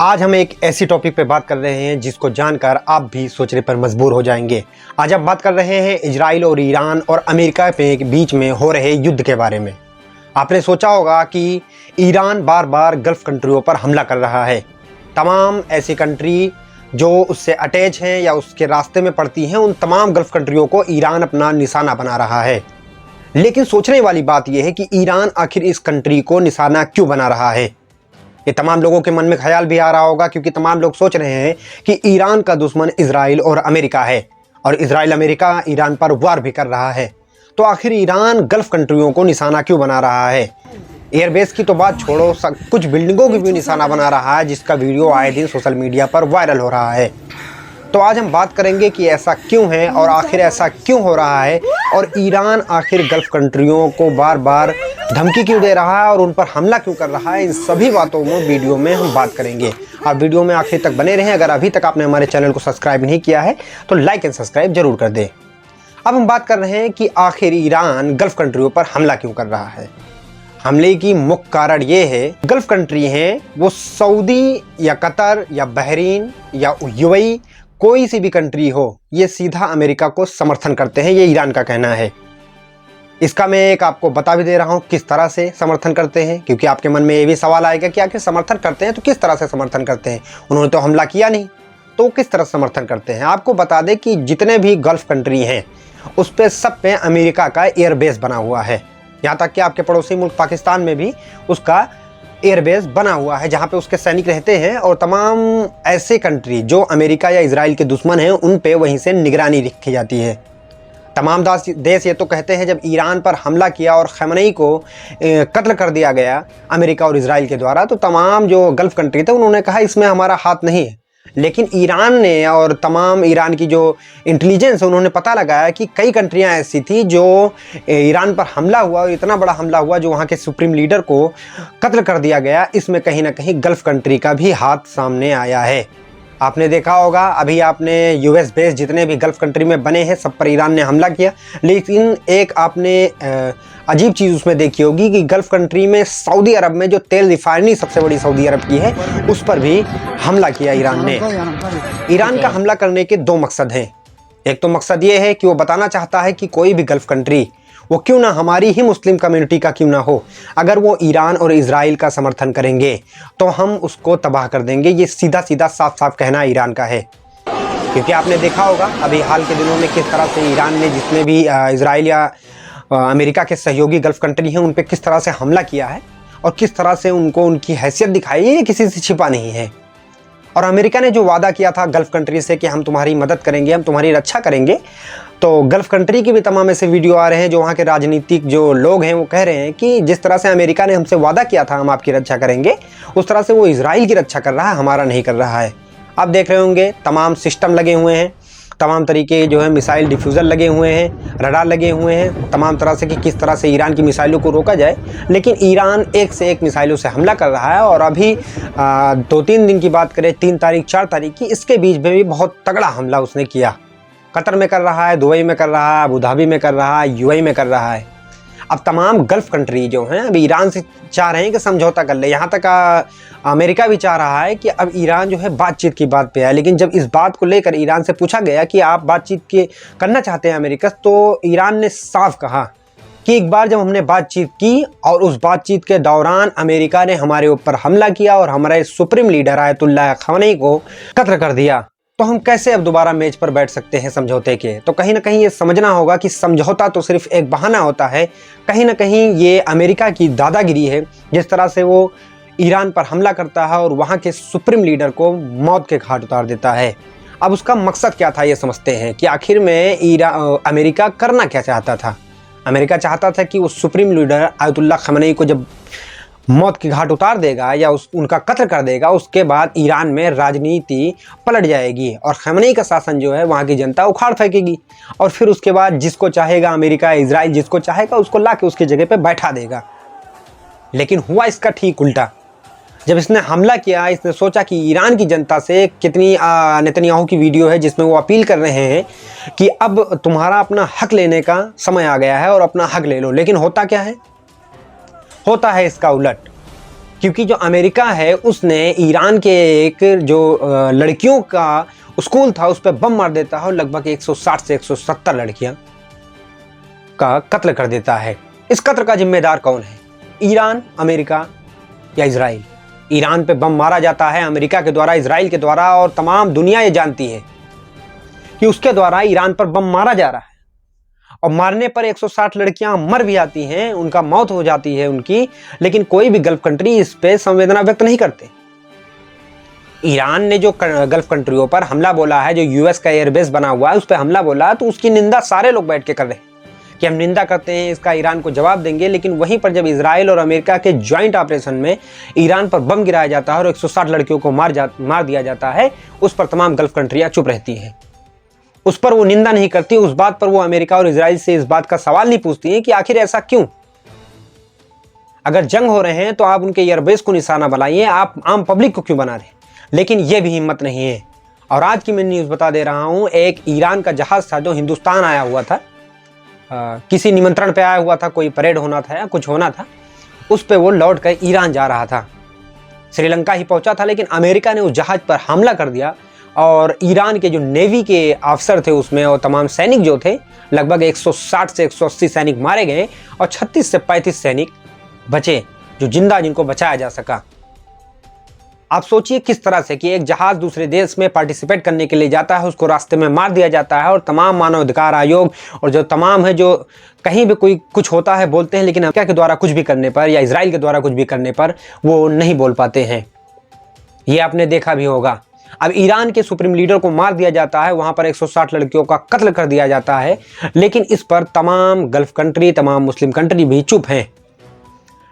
आज हम एक ऐसी टॉपिक पे बात कर रहे हैं जिसको जानकर आप भी सोचने पर मजबूर हो जाएंगे। आज हम बात कर रहे हैं इजराइल और ईरान और अमेरिका के बीच में हो रहे युद्ध के बारे में। आपने सोचा होगा कि ईरान बार बार गल्फ कंट्रियों पर हमला कर रहा है। तमाम ऐसी कंट्री जो उससे अटैच हैं या उसके रास्ते में पड़ती हैं, उन तमाम गल्फ कंट्रियों को ईरान अपना निशाना बना रहा है। लेकिन सोचने वाली बात यह है कि ईरान आखिर इस कंट्री को निशाना क्यों बना रहा है। ये तमाम लोगों के मन में ख्याल भी आ रहा होगा, क्योंकि तमाम लोग सोच रहे हैं कि ईरान का दुश्मन इजराइल और अमेरिका है और इजराइल अमेरिका ईरान पर वार भी कर रहा है। तो आखिर ईरान गल्फ कंट्रियों को निशाना क्यों बना रहा है। एयरबेस की तो बात छोड़ो, कुछ बिल्डिंगों की भी निशाना बना रहा है, जिसका वीडियो आए दिन सोशल मीडिया पर वायरल हो रहा है। तो आज हम बात करेंगे कि ऐसा क्यों है और आखिर ऐसा क्यों हो रहा है, और ईरान आखिर गल्फ कंट्रियों को बार बार धमकी क्यों दे रहा है और उन पर हमला क्यों कर रहा है। इन सभी बातों में वीडियो में हम बात करेंगे। आप वीडियो में आखिर तक बने रहें। अगर अभी तक आपने हमारे चैनल को सब्सक्राइब नहीं किया है तो लाइक एंड सब्सक्राइब जरूर कर दें। अब हम बात कर रहे हैं कि आखिर ईरान गल्फ कंट्रियों पर हमला क्यों कर रहा है। हमले की मुख्य कारण ये है, गल्फ कंट्री हैं वो सऊदी या कतर या बहरीन या यूएई, कोई सी भी कंट्री हो, ये सीधा अमेरिका को समर्थन करते हैं। ये ईरान का कहना है। इसका मैं एक आपको बता भी दे रहा हूँ किस तरह से समर्थन करते हैं, क्योंकि आपके मन में ये भी सवाल आएगा कि आखिर समर्थन करते हैं तो किस तरह से समर्थन करते हैं। उन्होंने तो हमला किया नहीं, तो किस तरह समर्थन करते हैं। आपको बता दें कि जितने भी गल्फ कंट्री हैं उस पर सब पे अमेरिका का एयरबेस बना हुआ है। यहाँ तक कि आपके पड़ोसी मुल्क पाकिस्तान में भी उसका एयरबेस बना हुआ है, जहाँ पे उसके सैनिक रहते हैं। और तमाम ऐसे कंट्री जो अमेरिका या इजराइल के दुश्मन हैं उन पे वहीं से निगरानी रखी जाती है। तमाम देश ये तो कहते हैं, जब ईरान पर हमला किया और खमेनी को कत्ल कर दिया गया अमेरिका और इजराइल के द्वारा, तो तमाम जो गल्फ कंट्री थे उन्होंने कहा इसमें हमारा हाथ नहीं है। लेकिन ईरान ने और तमाम ईरान की जो इंटेलिजेंस है उन्होंने पता लगाया कि कई कंट्रियां ऐसी थी जो ईरान पर हमला हुआ, और इतना बड़ा हमला हुआ जो वहां के सुप्रीम लीडर को कत्ल कर दिया गया। इसमें कहीं ना कहीं गल्फ कंट्री का भी हाथ सामने आया है। आपने देखा होगा, अभी आपने यूएस बेस जितने भी गल्फ कंट्री में बने हैं सब पर ईरान ने हमला किया। लेकिन एक आपने अजीब चीज़ उसमें देखी होगी कि गल्फ कंट्री में सऊदी अरब में जो तेल रिफाइनरी सबसे बड़ी सऊदी अरब की है, उस पर भी हमला किया ईरान ने। ईरान का हमला करने के दो मकसद हैं। एक तो मकसद ये है कि वो बताना चाहता है कि कोई भी गल्फ कंट्री, वो क्यों ना हमारी ही मुस्लिम कम्युनिटी का क्यों ना हो, अगर वो ईरान और इजराइल का समर्थन करेंगे तो हम उसको तबाह कर देंगे। ये सीधा सीधा साफ साफ कहना ईरान का है। क्योंकि आपने देखा होगा अभी हाल के दिनों में किस तरह से ईरान ने जितने भी इजराइल या अमेरिका के सहयोगी गल्फ कंट्री हैं उन पर किस तरह से हमला किया है और किस तरह से उनको उनकी हैसियत दिखाई है, ये किसी से छिपा नहीं है। और अमेरिका ने जो वादा किया था गल्फ कंट्री से कि हम तुम्हारी मदद करेंगे, हम तुम्हारी रक्षा करेंगे, तो गल्फ कंट्री के भी तमाम ऐसे वीडियो आ रहे हैं जो वहाँ के राजनीतिक जो लोग हैं वो कह रहे हैं कि जिस तरह से अमेरिका ने हमसे वादा किया था हम आपकी रक्षा करेंगे, उस तरह से वो इजराइल की रक्षा कर रहा है, हमारा नहीं कर रहा है। आप देख रहे होंगे तमाम सिस्टम लगे हुए हैं, तमाम तरीके जो है मिसाइल डिफ्यूज़र लगे हुए हैं, रडार लगे हुए हैं, तमाम तरह से कि किस तरह से ईरान की मिसाइलों को रोका जाए। लेकिन ईरान एक से एक मिसाइलों से हमला कर रहा है। और अभी 2-3 दिन की बात करें, 3 तारीख 4 तारीख की, इसके बीच में भी बहुत तगड़ा हमला उसने किया। कतर में कर रहा है, दुबई में कर रहा है, अबू धाबी में कर रहा है, यूएई में कर रहा है। अब तमाम गल्फ कंट्री जो हैं अब ईरान से चाह रहे हैं कि समझौता कर ले। यहाँ तक अमेरिका भी चाह रहा है कि अब ईरान जो है बातचीत की बात पे है। लेकिन जब इस बात को लेकर ईरान से पूछा गया कि आप बातचीत करना चाहते हैं अमेरिका, तो ईरान ने साफ कहा कि एक बार जब हमने बातचीत की और उस बातचीत के दौरान अमेरिका ने हमारे ऊपर हमला किया और हमारे सुप्रीम लीडर आयतुल्लाह खमेनी को कत्ल कर दिया, तो हम कैसे अब दोबारा मेज पर बैठ सकते हैं समझौते के। तो कहीं ना कहीं ये समझना होगा कि समझौता तो सिर्फ एक बहाना होता है। कहीं ना कहीं ये अमेरिका की दादागिरी है, जिस तरह से वो ईरान पर हमला करता है और वहाँ के सुप्रीम लीडर को मौत के घाट उतार देता है। अब उसका मकसद क्या था ये समझते हैं कि आखिर में अमेरिका करना क्या चाहता था। अमेरिका चाहता था कि वो सुप्रीम लीडर आयतुल्लाह खमेनी को जब मौत की घाट उतार देगा या उनका कत्ल कर देगा, उसके बाद ईरान में राजनीति पलट जाएगी और खमेनी का शासन जो है वहाँ की जनता उखाड़ फेंकेगी। और फिर उसके बाद जिसको चाहेगा अमेरिका इजराइल जिसको चाहेगा उसको ला के उसकी जगह पे बैठा देगा। लेकिन हुआ इसका ठीक उल्टा। जब इसने हमला किया, इसने सोचा कि ईरान की जनता से कितनी नेतन्याहू की वीडियो है जिसमें वो अपील कर रहे हैं कि अब तुम्हारा अपना हक लेने का समय आ गया है और अपना हक ले लो। लेकिन होता क्या है, होता है इसका उलट क्योंकि जो अमेरिका है उसने ईरान के एक जो लड़कियों का स्कूल था उस पर बम मार देता है और लगभग 160 से 170 लड़कियां का कत्ल कर देता है। इस कत्ल का जिम्मेदार कौन है? ईरान, अमेरिका या इजराइल? ईरान पे बम मारा जाता है अमेरिका के द्वारा, इजराइल के द्वारा, और तमाम दुनिया ये जानती है कि उसके द्वारा ईरान पर बम मारा जा रहा है। और मारने पर 160 लड़कियां मर भी जाती हैं, उनका मौत हो जाती है उनकी, लेकिन कोई भी गल्फ कंट्री इस पे संवेदना व्यक्त नहीं करते। ईरान ने जो गल्फ कंट्रियों पर हमला बोला है, जो यूएस का एयरबेस बना हुआ है उस पर हमला बोला, तो उसकी निंदा सारे लोग बैठ के कर रहे हैं कि हम निंदा करते हैं, इसका ईरान को जवाब देंगे। लेकिन वहीं पर जब इजराइल और अमेरिका के ज्वाइंट ऑपरेशन में ईरान पर बम गिराया जाता है और 160 लड़कियों को मार दिया जाता है, उस पर तमाम गल्फ कंट्रियां चुप रहती हैं, उस पर वो निंदा नहीं करती, उस बात पर वो अमेरिका और इजराइल से इस बात का सवाल नहीं पूछती हैं कि आखिर ऐसा क्यों। अगर जंग हो रहे हैं तो आप उनके एयरबेस को निशाना बनाइए, आप आम पब्लिक को क्यों बना रहे हैं? लेकिन ये भी हिम्मत नहीं है। और आज की मैं न्यूज़ बता दे रहा हूँ, एक ईरान का जहाज़ था जो हिंदुस्तान आया हुआ था, किसी निमंत्रण पे आया हुआ था, कोई परेड होना था या कुछ होना था, उस पे वो लौट कर ईरान जा रहा था, श्रीलंका ही पहुंचा था। लेकिन अमेरिका ने उस जहाज़ पर हमला कर दिया और ईरान के जो नेवी के अफसर थे उसमें और तमाम सैनिक जो थे, लगभग 160 से 180 सैनिक मारे गए और 36 से 35 सैनिक बचे जो जिंदा, जिनको बचाया जा सका। आप सोचिए किस तरह से कि एक जहाज दूसरे देश में पार्टिसिपेट करने के लिए जाता है, उसको रास्ते में मार दिया जाता है, और तमाम मानवाधिकार आयोग और जो तमाम है, जो कहीं भी कोई कुछ होता है बोलते हैं, लेकिन अमेरिका के द्वारा कुछ भी करने पर या इजराइल के द्वारा कुछ भी करने पर वो नहीं बोल पाते हैं। ये आपने देखा भी होगा। अब ईरान के सुप्रीम लीडर को मार दिया जाता है, वहां पर 160 लड़कियों का कत्ल कर दिया जाता है, लेकिन इस पर तमाम गल्फ कंट्री, तमाम मुस्लिम कंट्री भी चुप हैं,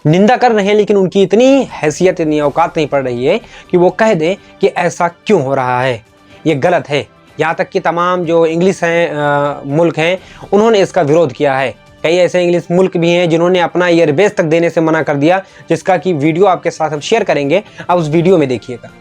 निंदा कर रहे हैं, लेकिन उनकी इतनी हैसियत, इतनी औकात नहीं पड़ रही है कि वो कह दें कि ऐसा क्यों हो रहा है, ये गलत है। यहाँ तक कि तमाम जो इंग्लिश हैं मुल्क हैं, उन्होंने इसका विरोध किया है। कई ऐसे इंग्लिश मुल्क भी हैं जिन्होंने अपना एयरबेस तक देने से मना कर दिया, जिसका कि वीडियो आपके साथ हम शेयर करेंगे, आप उस वीडियो में देखिएगा।